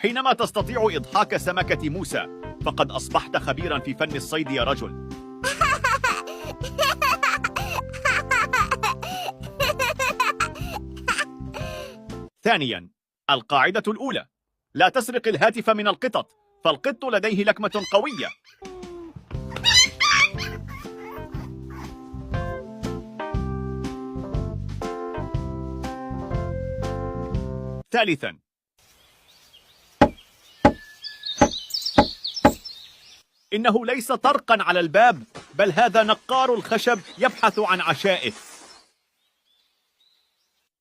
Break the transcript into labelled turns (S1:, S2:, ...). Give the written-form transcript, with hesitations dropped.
S1: حينما تستطيع إضحاك سمكة موسى فقد أصبحت خبيرا في فن الصيد يا رجل. ثانيا، القاعدة الأولى: لا تسرق الهاتف من القطط، فالقط لديه لكمة قوية. ثالثا، إنه ليس طرقا على الباب، بل هذا نقار الخشب يبحث عن عشائه.